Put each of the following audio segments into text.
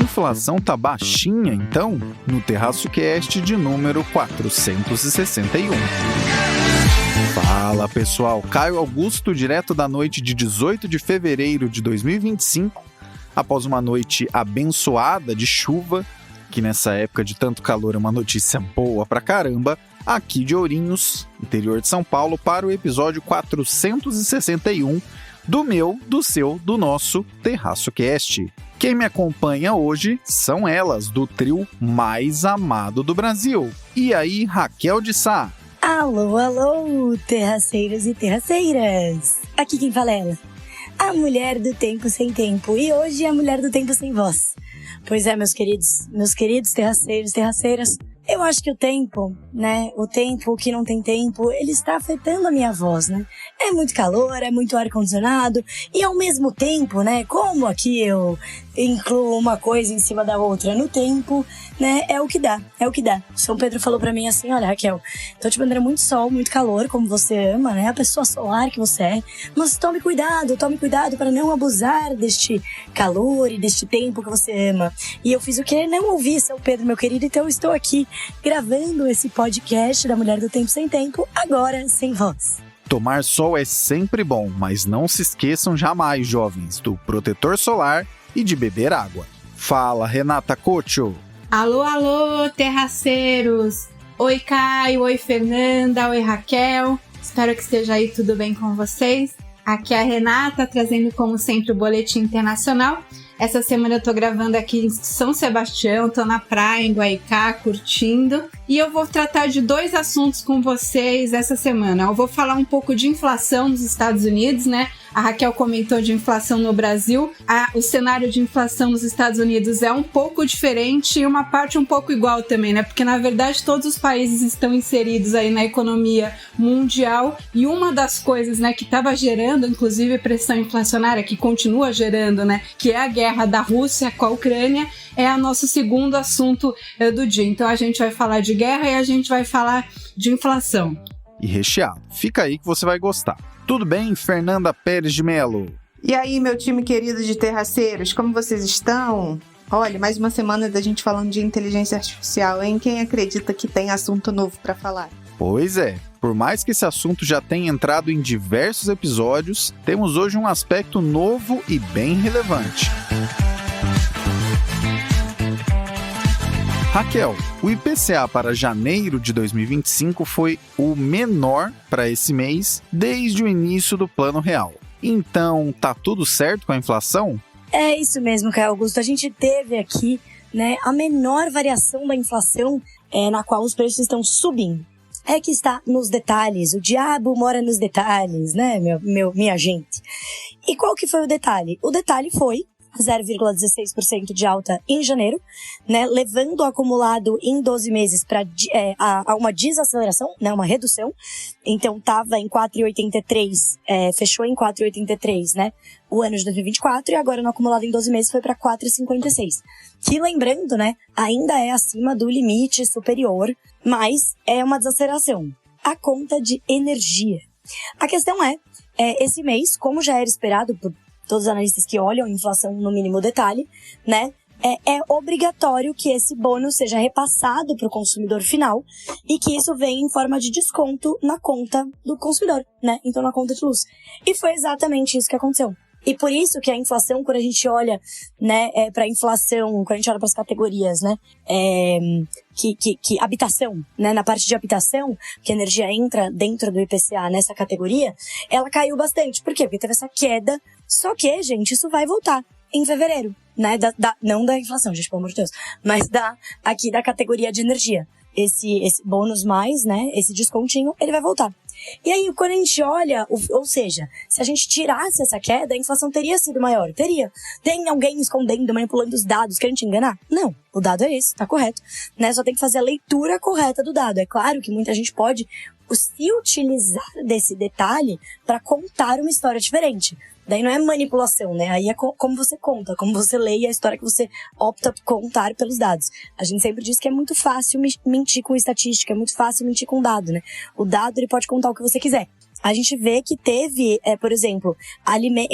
Inflação tá baixinha, então? No Terraço Cast de número 461. Fala, pessoal. Caio Augusto, direto da noite de 18 de fevereiro de 2025, após uma noite abençoada de chuva, que nessa época de tanto calor é uma notícia boa pra caramba, aqui de Ourinhos, interior de São Paulo, para o episódio 461 do meu, do seu, do nosso Terraço Cast. Quem me acompanha hoje são elas, do trio mais amado do Brasil. E aí, Raquel de Sá? Alô, alô, terraceiros e terraceiras! Aqui quem fala é ela, a mulher do tempo sem tempo, e hoje a mulher do tempo sem voz. Pois é, meus queridos terraceiros e terraceiras, eu acho que o tempo, né, o tempo que não tem tempo, ele está afetando a minha voz, né? É muito calor, é muito ar-condicionado, e ao mesmo tempo, né, como aqui eu incluo uma coisa em cima da outra no tempo, né, é o que dá. São Pedro falou pra mim assim, olha, Raquel, tô te mandando muito sol, muito calor, como você ama, né, a pessoa solar que você é, mas tome cuidado para não abusar deste calor e deste tempo que você ama. E eu fiz o quê? Não ouvi São Pedro, meu querido, então eu estou aqui gravando esse podcast da Mulher do Tempo Sem Tempo, agora sem voz. Tomar sol é sempre bom, mas não se esqueçam jamais, jovens, do protetor solar e de beber água. Fala, Renata Cocho! Alô, alô, terraceiros! Oi, Caio, oi, Fernanda, oi, Raquel. Espero que esteja aí tudo bem com vocês. Aqui é a Renata, trazendo como sempre o Boletim Internacional. Essa semana eu tô gravando aqui em São Sebastião, tô na praia, em Guaicá, curtindo. E eu vou tratar de 2 assuntos com vocês essa semana. Eu vou falar um pouco de inflação nos Estados Unidos, né? A Raquel comentou de inflação no Brasil. O cenário de inflação nos Estados Unidos é um pouco diferente e uma parte um pouco igual também, né? Porque, na verdade, todos os países estão inseridos aí na economia mundial. E uma das coisas, né, que estava gerando, inclusive, pressão inflacionária, que continua gerando, né, que é a guerra da Rússia com a Ucrânia, é o nosso segundo assunto do dia. Então, a gente vai falar de guerra e a gente vai falar de inflação. E recheado. Fica aí que você vai gostar. Tudo bem, Fernanda Pérez de Melo? E aí, meu time querido de terraceiros, como vocês estão? Olha, mais uma semana da gente falando de inteligência artificial, hein? Quem acredita que tem assunto novo para falar? Pois é, por mais que esse assunto já tenha entrado em diversos episódios, temos hoje um aspecto novo e bem relevante. Raquel, o IPCA para janeiro de 2025 foi o menor para esse mês desde o início do Plano Real. Então, tá tudo certo com a inflação? É isso mesmo, Caio Augusto. A gente teve aqui, né, a menor variação da inflação na qual os preços estão subindo. É que está nos detalhes. O diabo mora nos detalhes, né, minha gente? E qual que foi o detalhe? O detalhe foi 0,16% de alta em janeiro, né, levando o acumulado em 12 meses a uma desaceleração, né, uma redução. Então estava em 4,83, fechou em 4,83, né, o ano de 2024, e agora no acumulado em 12 meses foi para 4,56. Que, lembrando, né, ainda é acima do limite superior, mas é uma desaceleração. A conta de energia. A questão é, esse mês, como já era esperado por todos os analistas que olham a inflação no mínimo detalhe, né, é obrigatório que esse bônus seja repassado para o consumidor final e que isso venha em forma de desconto na conta do consumidor, né, então na conta de luz. E foi exatamente isso que aconteceu. E por isso que a inflação, quando a gente olha, né, para a inflação, quando a gente olha para as categorias, né, que habitação, né, na parte de habitação, que a energia entra dentro do IPCA nessa categoria, ela caiu bastante. Por quê? Porque teve essa queda. Só que, gente, isso vai voltar em fevereiro, né, não da inflação, gente, pelo amor de Deus, mas aqui da categoria de energia. Esse bônus mais, né, esse descontinho, ele vai voltar. E aí, quando a gente olha, ou seja, se a gente tirasse essa queda, a inflação teria sido maior. Teria. Tem alguém escondendo, manipulando os dados, querendo te enganar? Não. O dado é esse, tá correto. Né? Só tem que fazer a leitura correta do dado. É claro que muita gente pode se utilizar desse detalhe para contar uma história diferente. Daí não é manipulação, né? Aí é como você conta, como você lê e a história que você opta por contar pelos dados. A gente sempre diz que é muito fácil mentir com estatística, é muito fácil mentir com dado, né? O dado, ele pode contar o que você quiser. a gente vê que teve, por exemplo,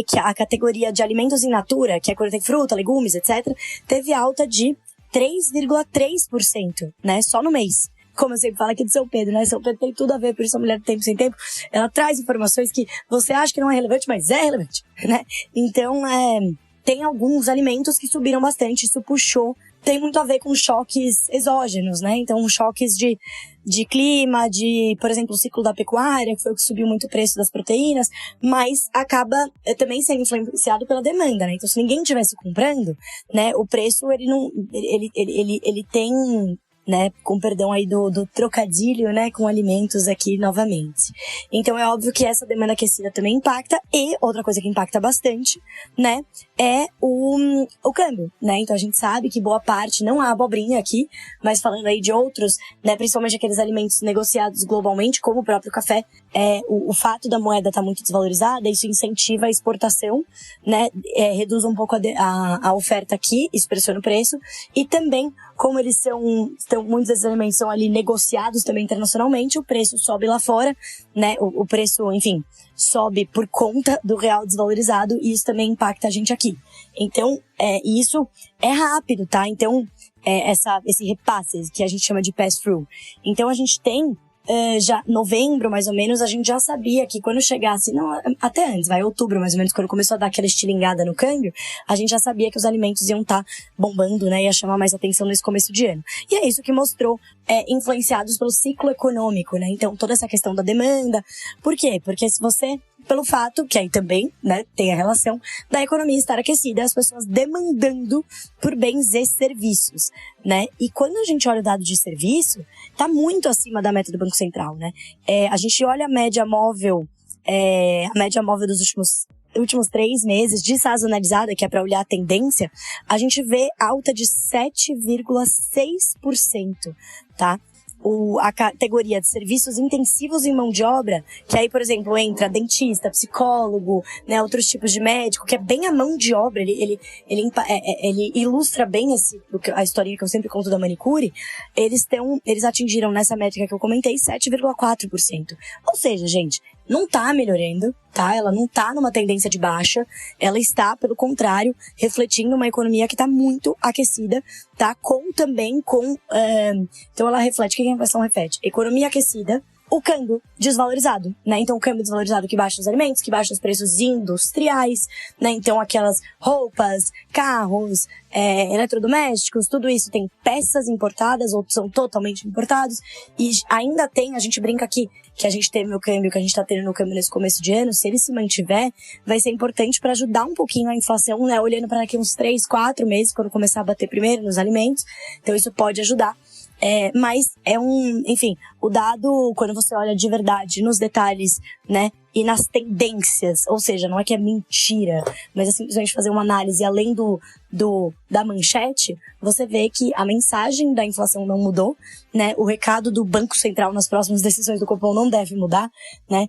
que a categoria de alimentos in natura, que é quando tem fruta, legumes, etc., teve alta de 3,3%, né? Só no mês. Como eu sempre falo aqui de São Pedro, né? São Pedro tem tudo a ver, por isso a Mulher do Tempo Sem Tempo, ela traz informações que você acha que não é relevante, mas é relevante, né? Então, tem alguns alimentos que subiram bastante, isso puxou. Tem muito a ver com choques exógenos, né? Então, choques de clima, por exemplo, o ciclo da pecuária, que foi o que subiu muito o preço das proteínas, mas acaba também sendo influenciado pela demanda, né? Então, se ninguém estivesse comprando, né, o preço, ele tem, né, com perdão aí do trocadilho, né, com alimentos aqui novamente. Então é óbvio que essa demanda aquecida também impacta, e outra coisa que impacta bastante, né, é o câmbio, né? Então a gente sabe que boa parte, não há abobrinha aqui, mas falando aí de outros, né, principalmente aqueles alimentos negociados globalmente, como o próprio café, o fato da moeda estar muito desvalorizada, isso incentiva a exportação, né, reduz um pouco a oferta aqui, isso pressiona o preço, e também, como eles muitos desses alimentos são ali negociados também internacionalmente, o preço sobe lá fora, né? O preço, enfim, sobe por conta do real desvalorizado, e isso também impacta a gente aqui. Então, isso é rápido, tá? Então, esse repasse que a gente chama de pass-through. Então, a gente tem já novembro, mais ou menos, a gente já sabia que quando chegasse, não, até antes, outubro, mais ou menos, quando começou a dar aquela estilingada no câmbio, a gente já sabia que os alimentos iam estar bombando, né, ia chamar mais atenção nesse começo de ano. E é isso que mostrou, influenciados pelo ciclo econômico, né, então toda essa questão da demanda. Por quê? Porque se você, pelo fato, que aí também, né, tem a relação da economia estar aquecida, as pessoas demandando por bens e serviços, né? E quando a gente olha o dado de serviço, tá muito acima da meta do Banco Central, né? A gente olha a média móvel dos últimos 3 meses, desazonalizada, que é para olhar a tendência, a gente vê alta de 7,6%, tá? A categoria de serviços intensivos em mão de obra, que aí, por exemplo, entra dentista, psicólogo, né, outros tipos de médico, que é bem a mão de obra, ele ilustra bem a historinha que eu sempre conto da manicure. Eles atingiram nessa métrica que eu comentei 7,4%. Ou seja, gente, não tá melhorando, tá? Ela não tá numa tendência de baixa, ela está, pelo contrário, refletindo uma economia que tá muito aquecida, tá? Então ela reflete, o que a inflação reflete? Economia aquecida, o câmbio desvalorizado, né? Então o câmbio desvalorizado que baixa os alimentos, que baixa os preços industriais, né? Então aquelas roupas, carros, eletrodomésticos, tudo isso tem peças importadas, ou são totalmente importados, e ainda tem, a gente brinca aqui, que a gente teve no câmbio, que a gente tá tendo no câmbio nesse começo de ano, se ele se mantiver, vai ser importante para ajudar um pouquinho a inflação, né? Olhando para daqui uns 3, 4 meses, quando começar a bater primeiro nos alimentos, então isso pode ajudar. Mas enfim, o dado, quando você olha de verdade nos detalhes, né, e nas tendências, ou seja, não é que é mentira, mas é simplesmente fazer uma análise além da manchete, você vê que a mensagem da inflação não mudou, né, o recado do Banco Central nas próximas decisões do Copom não deve mudar, né,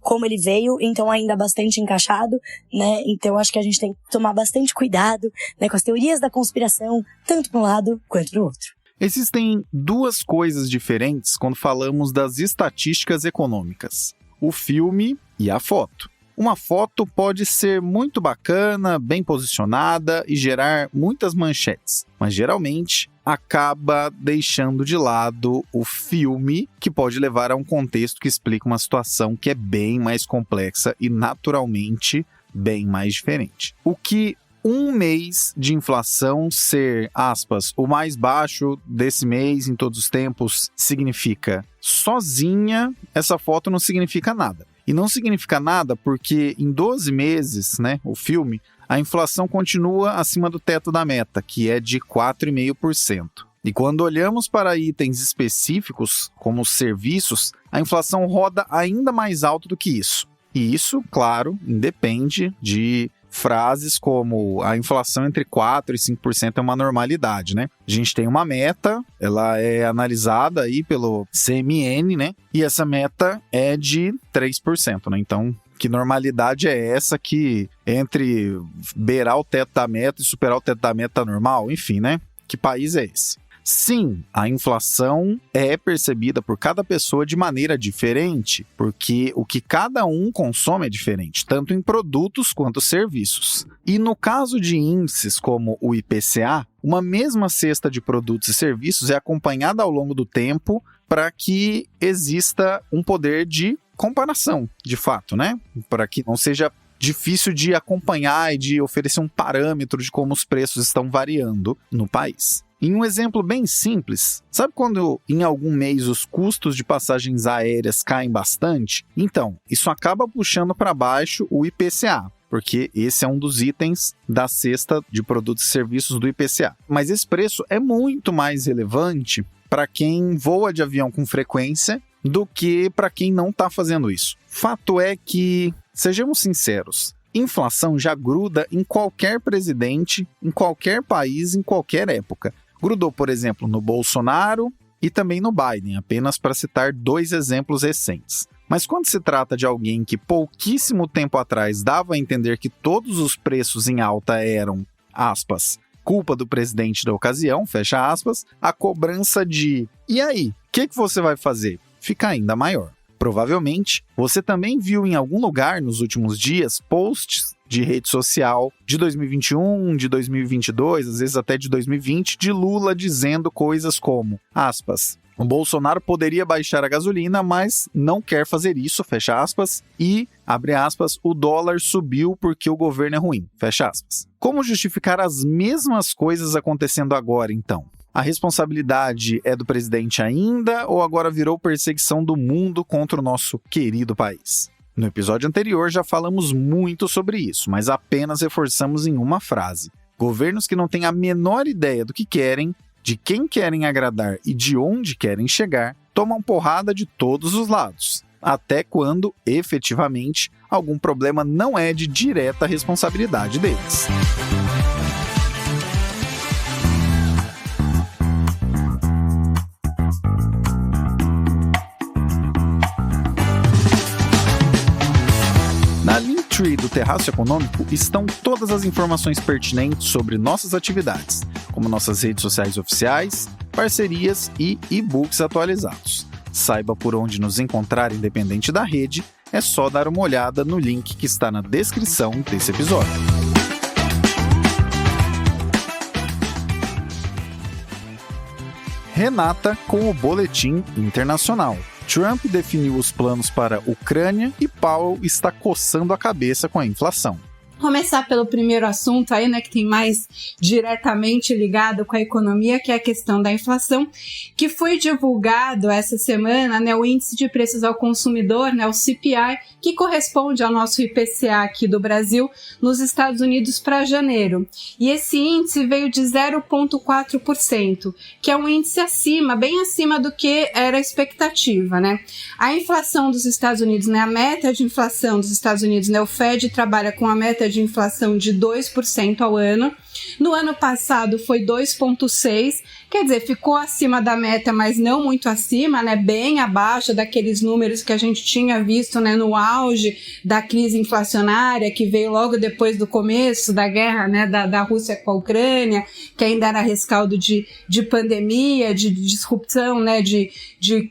como ele veio, então ainda bastante encaixado, né, então acho que a gente tem que tomar bastante cuidado, né, com as teorias da conspiração, tanto para um lado quanto para o outro. Existem 2 coisas diferentes quando falamos das estatísticas econômicas: o filme e a foto. Uma foto pode ser muito bacana, bem posicionada e gerar muitas manchetes, mas geralmente acaba deixando de lado o filme, que pode levar a um contexto que explica uma situação que é bem mais complexa e naturalmente bem mais diferente. O que um mês de inflação ser, aspas, o mais baixo desse mês em todos os tempos significa sozinha, essa foto não significa nada. E não significa nada porque em 12 meses, né, o filme, a inflação continua acima do teto da meta, que é de 4,5%. E quando olhamos para itens específicos, como os serviços, a inflação roda ainda mais alto do que isso. E isso, claro, independe de frases como a inflação entre 4% e 5% é uma normalidade, né? A gente tem uma meta, ela é analisada aí pelo CMN, né? E essa meta é de 3%, né? Então, que normalidade é essa que entre beirar o teto da meta e superar o teto da meta tá normal? Enfim, né? Que país é esse? Sim, a inflação é percebida por cada pessoa de maneira diferente, porque o que cada um consome é diferente, tanto em produtos quanto serviços. E no caso de índices como o IPCA, uma mesma cesta de produtos e serviços é acompanhada ao longo do tempo para que exista um poder de comparação, de fato, né? Para que não seja difícil de acompanhar e de oferecer um parâmetro de como os preços estão variando no país. Em um exemplo bem simples, sabe quando em algum mês os custos de passagens aéreas caem bastante? Então, isso acaba puxando para baixo o IPCA, porque esse é um dos itens da cesta de produtos e serviços do IPCA. Mas esse preço é muito mais relevante para quem voa de avião com frequência do que para quem não está fazendo isso. Fato é que, sejamos sinceros, inflação já gruda em qualquer presidente, em qualquer país, em qualquer época. Grudou, por exemplo, no Bolsonaro e também no Biden, apenas para citar 2 exemplos recentes. Mas quando se trata de alguém que pouquíssimo tempo atrás dava a entender que todos os preços em alta eram, aspas, culpa do presidente da ocasião, fecha aspas, a cobrança de "e aí, o que você vai fazer?" fica ainda maior. Provavelmente, você também viu em algum lugar nos últimos dias posts de rede social de 2021, de 2022, às vezes até de 2020, de Lula dizendo coisas como, aspas, o Bolsonaro poderia baixar a gasolina, mas não quer fazer isso, fecha aspas, e, abre aspas, o dólar subiu porque o governo é ruim, fecha aspas. Como justificar as mesmas coisas acontecendo agora, então? A responsabilidade é do presidente ainda ou agora virou perseguição do mundo contra o nosso querido país? No episódio anterior já falamos muito sobre isso, mas apenas reforçamos em uma frase. Governos que não têm a menor ideia do que querem, de quem querem agradar e de onde querem chegar, tomam porrada de todos os lados, até quando, efetivamente, algum problema não é de direta responsabilidade deles. Na Linktree do Terraço Econômico estão todas as informações pertinentes sobre nossas atividades, como nossas redes sociais oficiais, parcerias e e-books atualizados. Saiba por onde nos encontrar independente da rede, é só dar uma olhada no link que está na descrição desse episódio. Renata com o Boletim Internacional. Trump definiu os planos para a Ucrânia e Powell está coçando a cabeça com a inflação. Começar pelo primeiro assunto aí, né, que tem mais diretamente ligado com a economia, que é a questão da inflação, que foi divulgado essa semana, né, o Índice de Preços ao Consumidor, né, o CPI, que corresponde ao nosso IPCA aqui do Brasil, nos Estados Unidos para janeiro. E esse índice veio de 0,4%, que é um índice acima, bem acima do que era a expectativa, né? A inflação dos Estados Unidos, né, a meta de inflação dos Estados Unidos, né, o Fed trabalha com a meta de inflação de 2% ao ano. No ano passado foi 2,6%, quer dizer, ficou acima da meta, mas não muito acima, né? Bem abaixo daqueles números que a gente tinha visto, né, no auge da crise inflacionária, que veio logo depois do começo da guerra, né, da Rússia com a Ucrânia, que ainda era rescaldo de pandemia, de disrupção, né, de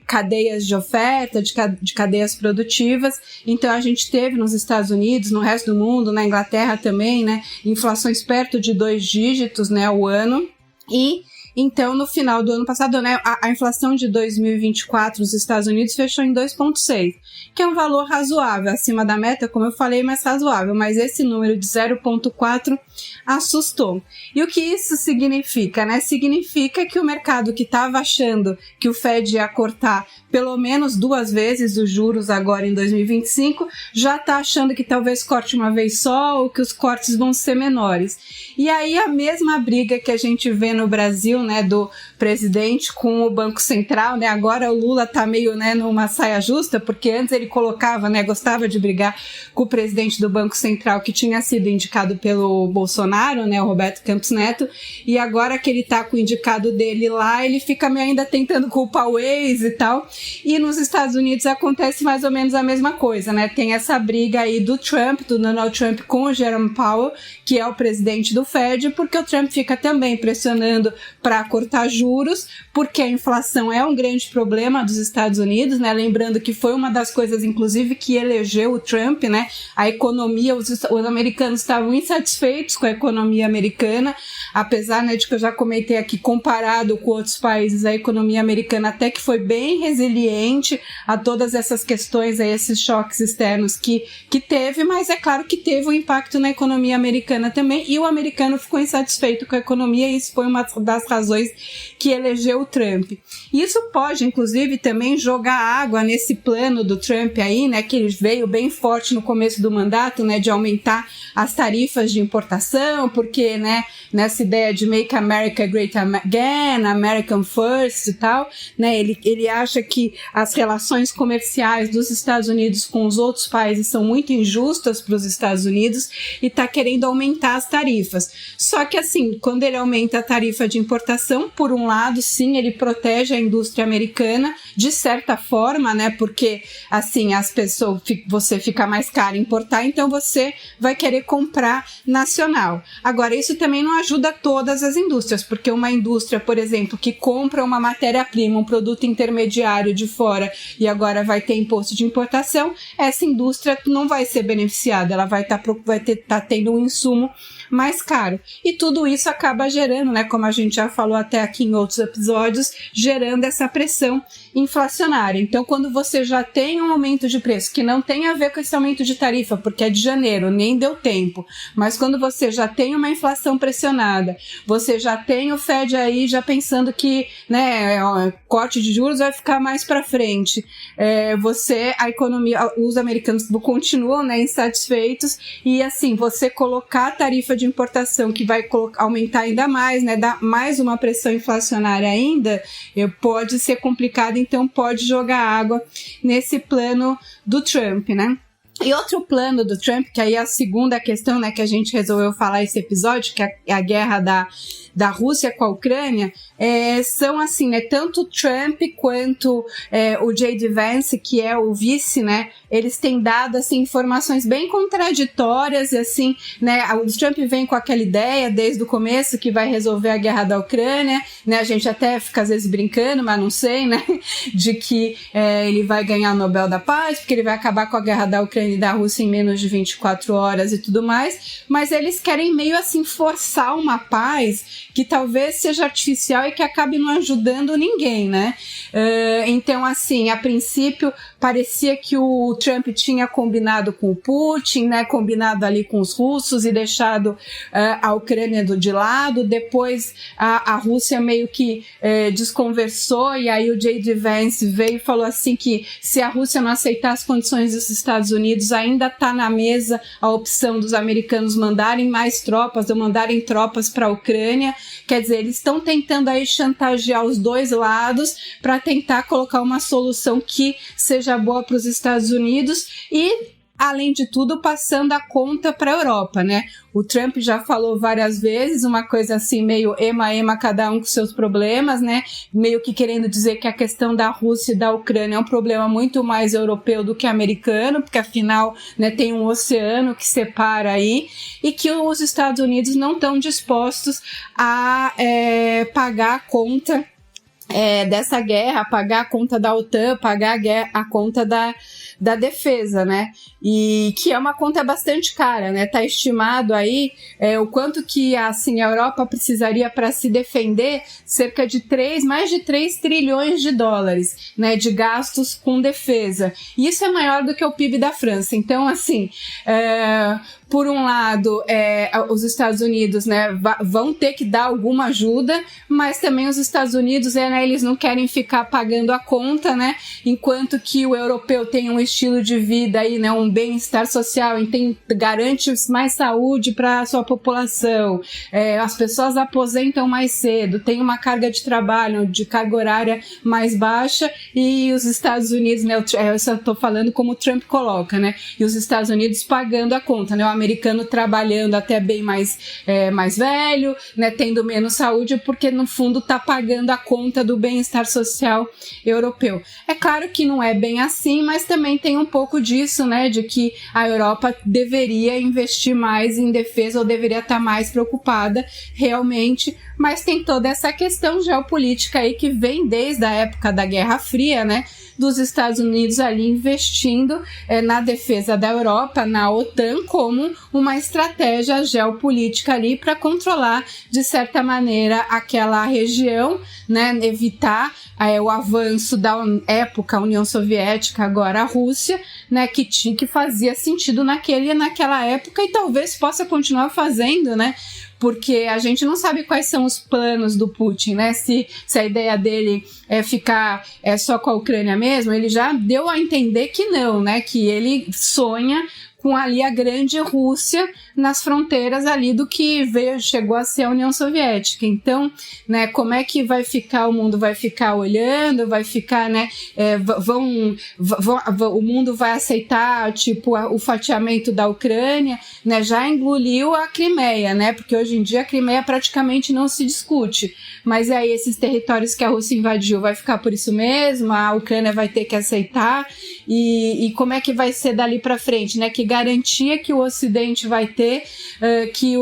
cadeias de oferta, de cadeias produtivas. Então a gente teve nos Estados Unidos, no resto do mundo, na Inglaterra também, né, inflações perto de 2 dígitos, né, ao ano. E então, no final do ano passado, né, a inflação de 2024 nos Estados Unidos fechou em 2,6%, que é um valor razoável, acima da meta, como eu falei, mas razoável. Mas esse número de 0,4% assustou. E o que isso significa, né? Significa que o mercado que estava achando que o Fed ia cortar pelo menos 2 vezes os juros agora em 2025, já está achando que talvez corte uma vez só ou que os cortes vão ser menores. E aí a mesma briga que a gente vê no Brasil, né, do presidente com o Banco Central, né, agora o Lula tá meio, né, numa saia justa, porque antes ele colocava, né, gostava de brigar com o presidente do Banco Central, que tinha sido indicado pelo Bolsonaro, né, o Roberto Campos Neto, e agora que ele tá com o indicado dele lá, ele fica meio ainda tentando culpar o ex e tal. E nos Estados Unidos acontece mais ou menos a mesma coisa, né? Tem essa briga aí do Trump, do Donald Trump com o Jerome Powell, que é o presidente do Fed, porque o Trump fica também pressionando para tentar cortar juros, porque a inflação é um grande problema dos Estados Unidos, né? Lembrando que foi uma das coisas, inclusive, que elegeu o Trump, né? A economia, os americanos estavam insatisfeitos com a economia americana, apesar, né, de que eu já comentei aqui, comparado com outros países, a economia americana até que foi bem resiliente a todas essas questões, a esses choques externos que teve, mas é claro que teve um impacto na economia americana também, e o americano ficou insatisfeito com a economia, e isso foi uma das razões que elegeu o Trump. Isso pode, inclusive, também jogar água nesse plano do Trump aí, né, que ele veio bem forte no começo do mandato, né, de aumentar as tarifas de importação, porque, né, nessa ideia de Make America Great Again, American First e tal, né, ele acha que as relações comerciais dos Estados Unidos com os outros países são muito injustas para os Estados Unidos e está querendo aumentar as tarifas. Só que, assim, quando ele aumenta a tarifa de importação, por um lado, sim, ele protege a indústria americana, de certa forma, né, porque, assim, as pessoas, você fica mais caro importar, então você vai querer comprar nacional. Agora, isso também não ajuda todas as indústrias, porque uma indústria, por exemplo, que compra uma matéria-prima, um produto intermediário de fora e agora vai ter imposto de importação, essa indústria não vai ser beneficiada, ela vai tá tendo um insumo mais caro. E tudo isso acaba gerando, né, como a gente já falou até aqui em outros episódios, gerando essa pressão inflacionária. Então, quando você já tem um aumento de preço, que não tem a ver com esse aumento de tarifa, porque é de janeiro, nem deu tempo, mas quando você já tem uma inflação pressionada, você já tem o Fed aí já pensando que, né, corte de juros vai ficar mais para frente, a economia, os americanos continuam, né, insatisfeitos, e assim, você colocar a tarifa de importação que vai aumentar ainda mais, né, dar mais uma pressão inflacionária ainda, pode ser complicado, então pode jogar água nesse plano do Trump, né? E outro plano do Trump, que aí é a segunda questão, né, que a gente resolveu falar esse episódio, que é a guerra da Rússia com a Ucrânia, são assim, né, tanto o Trump quanto o J.D. Vance, que é o vice, né, eles têm dado, assim, informações bem contraditórias, e assim, né, o Trump vem com aquela ideia desde o começo que vai resolver a guerra da Ucrânia, né, a gente até fica às vezes brincando, mas não sei, né, de que ele vai ganhar o Nobel da Paz, porque ele vai acabar com a guerra da Ucrânia e da Rússia em menos de 24 horas e tudo mais, mas eles querem meio assim forçar uma paz que talvez seja artificial e que acabe não ajudando ninguém, né? Então, assim, a princípio parecia que o Trump tinha combinado com o Putin, né? Combinado ali com os russos e deixado a Ucrânia de lado. Depois a Rússia meio que desconversou, e aí o J.D. Vance veio e falou assim que se a Rússia não aceitar as condições dos Estados Unidos, ainda está na mesa a opção dos americanos mandarem mais tropas ou mandarem tropas para a Ucrânia. Quer dizer, eles estão tentando aí chantagear os dois lados para tentar colocar uma solução que seja boa para os Estados Unidos e, além de tudo, passando a conta para a Europa, né? O Trump já falou várias vezes uma coisa assim, meio ema, cada um com seus problemas, né? Meio que querendo dizer que a questão da Rússia e da Ucrânia é um problema muito mais europeu do que americano, porque afinal, né, tem um oceano que separa aí, e que os Estados Unidos não estão dispostos a pagar a conta dessa guerra, pagar a conta da OTAN, pagar a conta da defesa, né? E que é uma conta bastante cara, né? Tá estimado aí o quanto que assim, a Europa precisaria para se defender, cerca de mais de 3 trilhões de dólares, né, de gastos com defesa. E isso é maior do que o PIB da França. Então, assim, por um lado, os Estados Unidos, né, vão ter que dar alguma ajuda, mas também os Estados Unidos, eles não querem ficar pagando a conta, né, enquanto que o europeu tem um estilo de vida aí, né, um bem-estar social, garante mais saúde para a sua população, as pessoas aposentam mais cedo, tem uma carga de trabalho, de carga horária mais baixa, e os Estados Unidos, né, eu só estou falando como o Trump coloca, né, e os Estados Unidos pagando a conta, né, americano trabalhando até bem mais velho, né, tendo menos saúde, porque no fundo está pagando a conta do bem-estar social europeu. É claro que não é bem assim, mas também tem um pouco disso, né, de que a Europa deveria investir mais em defesa ou deveria estar mais preocupada realmente, mas tem toda essa questão geopolítica aí que vem desde a época da Guerra Fria, né, dos Estados Unidos ali investindo na defesa da Europa, na OTAN, como uma estratégia geopolítica ali para controlar, de certa maneira, aquela região, né, evitar o avanço da época União Soviética, agora a Rússia, né, que fazia sentido naquela época e talvez possa continuar fazendo, né, porque a gente não sabe quais são os planos do Putin, né? Se a ideia dele é ficar só com a Ucrânia mesmo, ele já deu a entender que não, né? Que ele sonha com ali a grande Rússia nas fronteiras ali do que chegou a ser a União Soviética. Então, né, como é que vai ficar o mundo? Vai ficar olhando? Vai ficar, né, o mundo vai aceitar, tipo, o fatiamento da Ucrânia, né, já engoliu a Crimeia, né, porque hoje em dia a Crimeia praticamente não se discute, mas aí esses territórios que a Rússia invadiu vai ficar por isso mesmo, a Ucrânia vai ter que aceitar, e como é que vai ser dali para frente, né, que garantia que o Ocidente vai ter que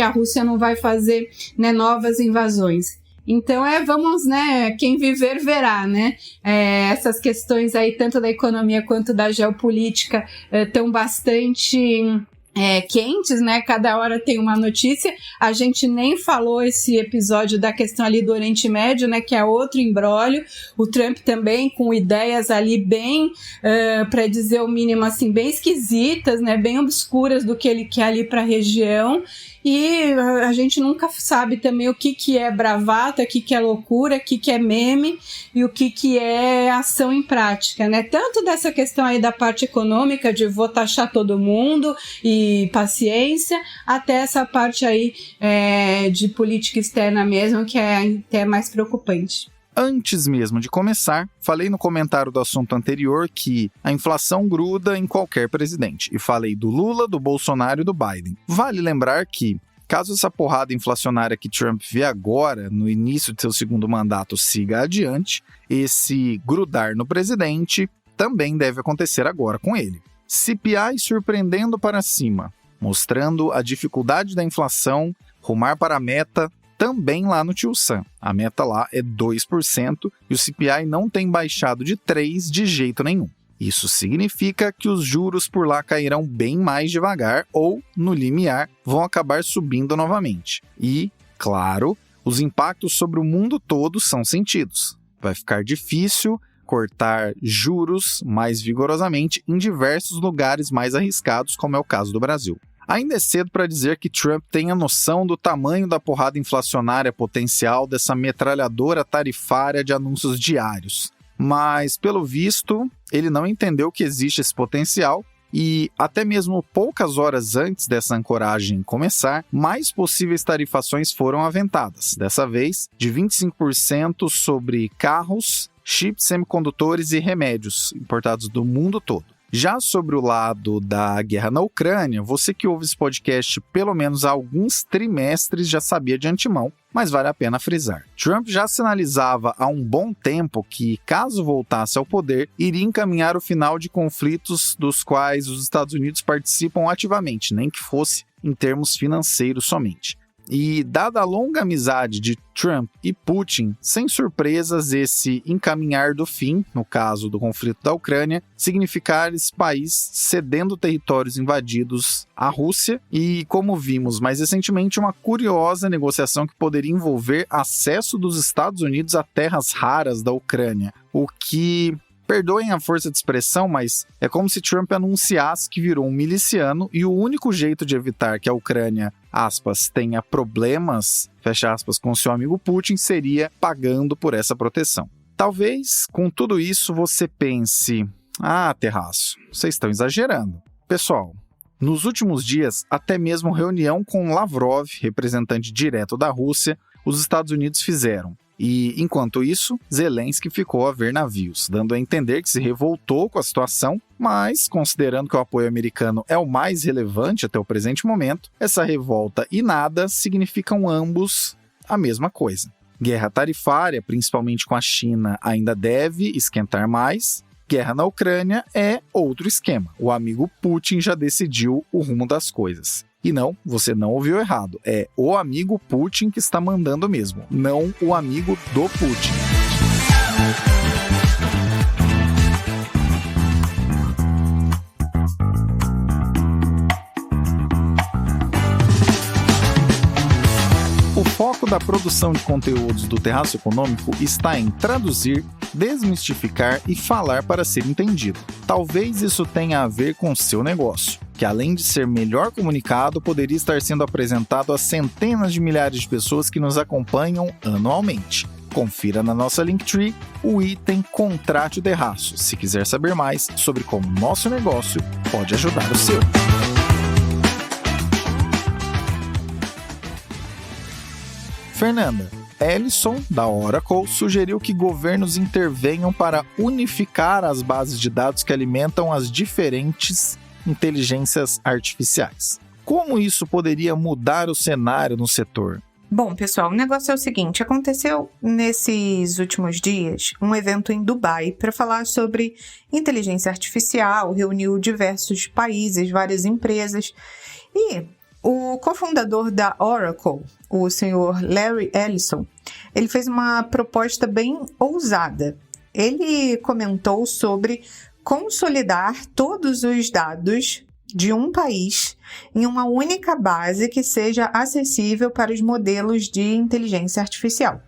a Rússia não vai fazer, né, novas invasões. Então, vamos, né, quem viver verá, né, essas questões aí, tanto da economia quanto da geopolítica, estão bastante quentes, né? Cada hora tem uma notícia. A gente nem falou esse episódio da questão ali do Oriente Médio, né? Que é outro imbróglio. O Trump também com ideias ali bem, para dizer o mínimo, assim, bem esquisitas, né? Bem obscuras do que ele quer ali para a região. E a gente nunca sabe também o que é bravata, o que é loucura, o que é meme e o que é ação em prática, né? Tanto dessa questão aí da parte econômica, de vou taxar todo mundo e paciência, até essa parte aí de política externa mesmo, que é até mais preocupante. Antes mesmo de começar, falei no comentário do assunto anterior que a inflação gruda em qualquer presidente, e falei do Lula, do Bolsonaro e do Biden. Vale lembrar que, caso essa porrada inflacionária que Trump vê agora, no início de seu segundo mandato, siga adiante, esse grudar no presidente também deve acontecer agora com ele. CPI surpreendendo para cima, mostrando a dificuldade da inflação rumar para a meta também lá no Tio Sam. A meta lá é 2% e o CPI não tem baixado de 3% de jeito nenhum. Isso significa que os juros por lá cairão bem mais devagar ou, no limiar, vão acabar subindo novamente. E, claro, os impactos sobre o mundo todo são sentidos. Vai ficar difícil cortar juros mais vigorosamente em diversos lugares mais arriscados, como é o caso do Brasil. Ainda é cedo para dizer que Trump tenha noção do tamanho da porrada inflacionária potencial dessa metralhadora tarifária de anúncios diários. Mas, pelo visto, ele não entendeu que existe esse potencial e, até mesmo poucas horas antes dessa ancoragem começar, mais possíveis tarifações foram aventadas, dessa vez de 25% sobre carros, chips, semicondutores e remédios importados do mundo todo. Já sobre o lado da guerra na Ucrânia, você que ouve esse podcast pelo menos há alguns trimestres já sabia de antemão, mas vale a pena frisar. Trump já sinalizava há um bom tempo que, caso voltasse ao poder, iria encaminhar o final de conflitos dos quais os Estados Unidos participam ativamente, nem que fosse em termos financeiros somente. E, dada a longa amizade de Trump e Putin, sem surpresas, esse encaminhar do fim, no caso do conflito da Ucrânia, significar esse país cedendo territórios invadidos à Rússia e, como vimos mais recentemente, uma curiosa negociação que poderia envolver acesso dos Estados Unidos a terras raras da Ucrânia, o que... Perdoem a força de expressão, mas é como se Trump anunciasse que virou um miliciano e o único jeito de evitar que a Ucrânia, aspas, tenha problemas, fecha aspas, com seu amigo Putin seria pagando por essa proteção. Talvez, com tudo isso, você pense, Terraço, vocês estão exagerando. Pessoal, nos últimos dias, até mesmo reunião com Lavrov, representante direto da Rússia, os Estados Unidos fizeram. E, enquanto isso, Zelensky ficou a ver navios, dando a entender que se revoltou com a situação, mas, considerando que o apoio americano é o mais relevante até o presente momento, essa revolta e nada significam ambos a mesma coisa. Guerra tarifária, principalmente com a China, ainda deve esquentar mais. Guerra na Ucrânia é outro esquema. O amigo Putin já decidiu o rumo das coisas. E não, você não ouviu errado. É o amigo Putin que está mandando mesmo, não o amigo do Putin. O foco da produção de conteúdos do Terraço Econômico está em traduzir, desmistificar e falar para ser entendido. Talvez isso tenha a ver com seu negócio, que além de ser melhor comunicado, poderia estar sendo apresentado a centenas de milhares de pessoas que nos acompanham anualmente. Confira na nossa Linktree o item Contrate o Terraço, se quiser saber mais sobre como nosso negócio pode ajudar o seu. Fernanda, Ellison, da Oracle, sugeriu que governos intervenham para unificar as bases de dados que alimentam as diferentes inteligências artificiais. Como isso poderia mudar o cenário no setor? Bom, pessoal, o negócio é o seguinte, aconteceu nesses últimos dias um evento em Dubai para falar sobre inteligência artificial, reuniu diversos países, várias empresas, e o cofundador da Oracle, o senhor Larry Ellison, ele fez uma proposta bem ousada. Ele comentou sobre consolidar todos os dados de um país em uma única base que seja acessível para os modelos de inteligência artificial.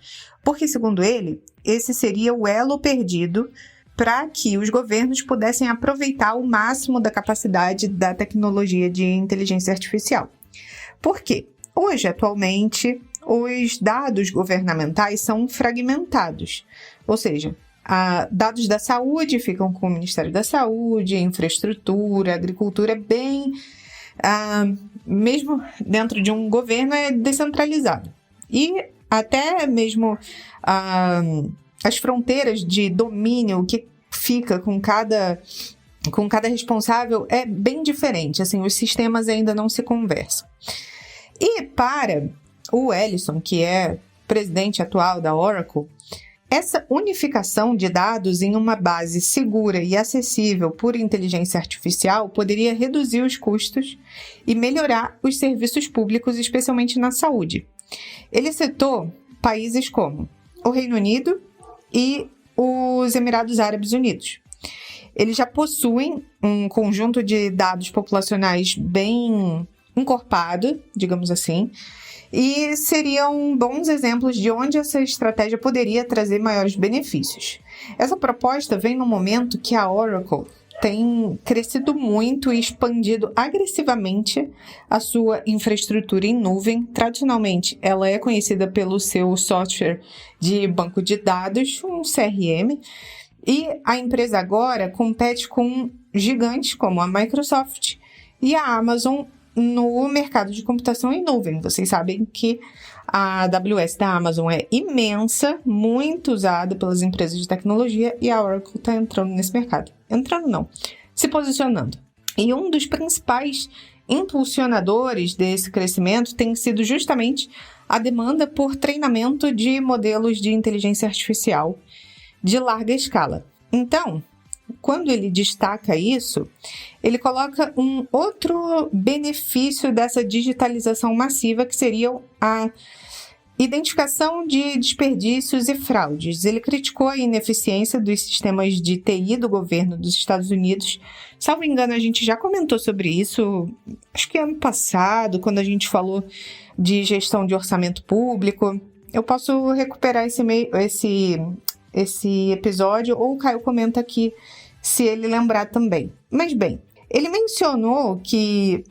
Porque, segundo ele, esse seria o elo perdido para que os governos pudessem aproveitar o máximo da capacidade da tecnologia de inteligência artificial. Por quê? Hoje, atualmente, os dados governamentais são fragmentados, ou seja, dados da saúde ficam com o Ministério da Saúde, infraestrutura, agricultura, mesmo dentro de um governo é descentralizado. E até mesmo as fronteiras de domínio que fica com cada responsável é bem diferente, assim, os sistemas ainda não se conversam. E para o Ellison, que é presidente atual da Oracle, essa unificação de dados em uma base segura e acessível por inteligência artificial poderia reduzir os custos e melhorar os serviços públicos, especialmente na saúde. Ele citou países como o Reino Unido e os Emirados Árabes Unidos. Eles já possuem um conjunto de dados populacionais bem encorpado, digamos assim, e seriam bons exemplos de onde essa estratégia poderia trazer maiores benefícios. Essa proposta vem no momento que a Oracle tem crescido muito e expandido agressivamente a sua infraestrutura em nuvem. Tradicionalmente, ela é conhecida pelo seu software de banco de dados, um CRM, e a empresa agora compete com gigantes como a Microsoft e a Amazon no mercado de computação em nuvem. Vocês sabem que a AWS da Amazon é imensa, muito usada pelas empresas de tecnologia, e a Oracle está entrando nesse mercado. Entrando não, se posicionando. E um dos principais impulsionadores desse crescimento tem sido justamente a demanda por treinamento de modelos de inteligência artificial de larga escala. Então, quando ele destaca isso, ele coloca um outro benefício dessa digitalização massiva, que seria a identificação de desperdícios e fraudes. Ele criticou a ineficiência dos sistemas de TI do governo dos Estados Unidos. Salvo engano, a gente já comentou sobre isso, acho que ano passado, quando a gente falou de gestão de orçamento público. Eu posso recuperar esse episódio, ou o Caio comenta aqui se ele lembrar também. Mas bem, ele mencionou que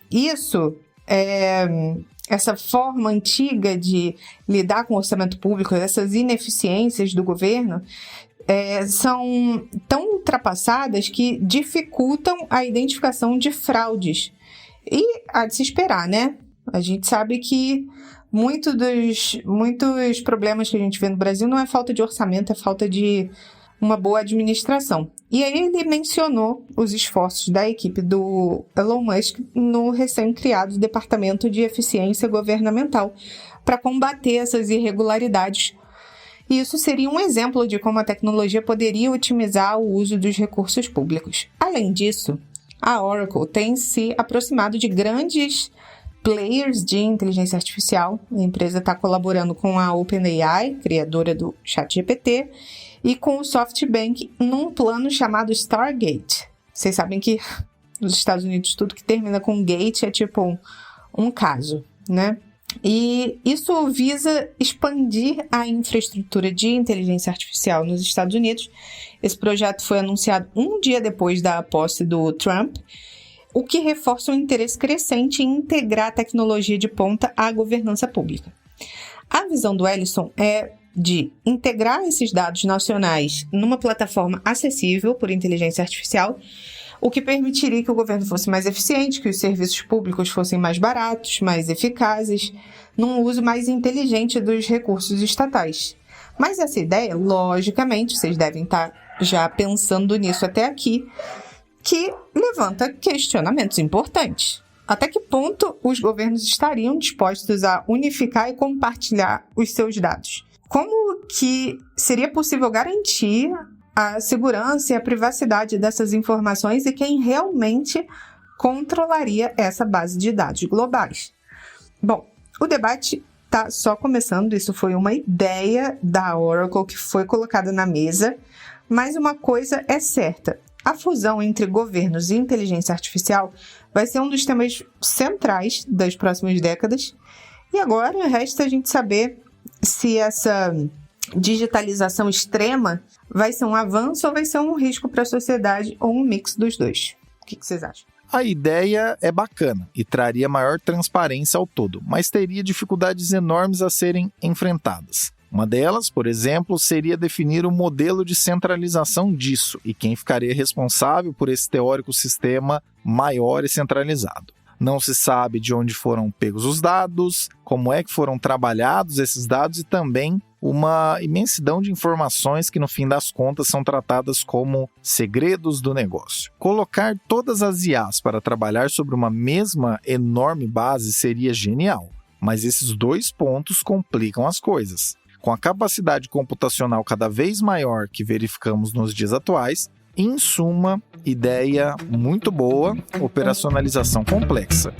essa forma antiga de lidar com o orçamento público, essas ineficiências do governo, são tão ultrapassadas que dificultam a identificação de fraudes. E há de se esperar, né? A gente sabe que muitos problemas que a gente vê no Brasil não é falta de orçamento, é falta de uma boa administração. E aí ele mencionou os esforços da equipe do Elon Musk no recém-criado Departamento de Eficiência Governamental para combater essas irregularidades. E isso seria um exemplo de como a tecnologia poderia otimizar o uso dos recursos públicos. Além disso, a Oracle tem se aproximado de grandes players de inteligência artificial. A empresa está colaborando com a OpenAI, criadora do ChatGPT, e com o SoftBank num plano chamado Stargate. Vocês sabem que nos Estados Unidos tudo que termina com gate é tipo um caso, né? E isso visa expandir a infraestrutura de inteligência artificial nos Estados Unidos. Esse projeto foi anunciado um dia depois da posse do Trump, o que reforça um interesse crescente em integrar a tecnologia de ponta à governança pública. A visão do Ellison é de integrar esses dados nacionais numa plataforma acessível por inteligência artificial, o que permitiria que o governo fosse mais eficiente, que os serviços públicos fossem mais baratos, mais eficazes, num uso mais inteligente dos recursos estatais. Mas essa ideia, logicamente, vocês devem estar já pensando nisso até aqui, que levanta questionamentos importantes. Até que ponto os governos estariam dispostos a unificar e compartilhar os seus dados? Como que seria possível garantir a segurança e a privacidade dessas informações e quem realmente controlaria essa base de dados globais? Bom, o debate está só começando, isso foi uma ideia da Oracle que foi colocada na mesa, mas uma coisa é certa, a fusão entre governos e inteligência artificial vai ser um dos temas centrais das próximas décadas, e agora resta a gente saber se essa digitalização extrema vai ser um avanço ou vai ser um risco para a sociedade ou um mix dos dois. O que vocês acham? A ideia é bacana e traria maior transparência ao todo, mas teria dificuldades enormes a serem enfrentadas. Uma delas, por exemplo, seria definir o modelo de centralização disso e quem ficaria responsável por esse teórico sistema maior e centralizado. Não se sabe de onde foram pegos os dados, como é que foram trabalhados esses dados e também uma imensidão de informações que, no fim das contas, são tratadas como segredos do negócio. Colocar todas as IAs para trabalhar sobre uma mesma enorme base seria genial, mas esses dois pontos complicam as coisas. Com a capacidade computacional cada vez maior que verificamos nos dias atuais, em suma, ideia muito boa, operacionalização complexa.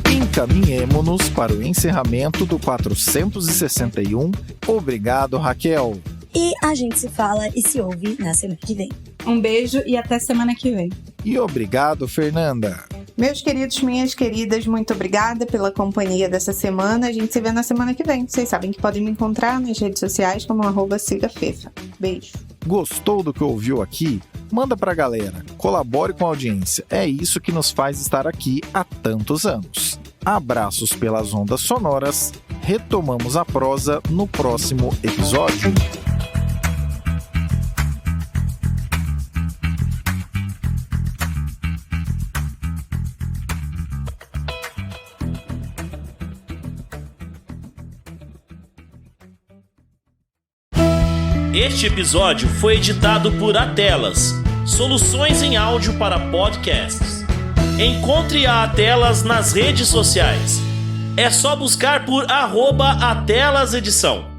Encaminhemo-nos para o encerramento do 461. Obrigado, Raquel. E a gente se fala e se ouve na semana que vem. Um beijo e até semana que vem. E obrigado, Fernanda. Meus queridos, minhas queridas, muito obrigada pela companhia dessa semana. A gente se vê na semana que vem. Vocês sabem que podem me encontrar nas redes sociais como @sigafefa. Beijo. Gostou do que ouviu aqui? Manda pra galera. Colabore com a audiência. É isso que nos faz estar aqui há tantos anos. Abraços pelas ondas sonoras. Retomamos a prosa no próximo episódio. Este episódio foi editado por Atelas, soluções em áudio para podcasts. Encontre a Atelas nas redes sociais. É só buscar por @AtelasEdição.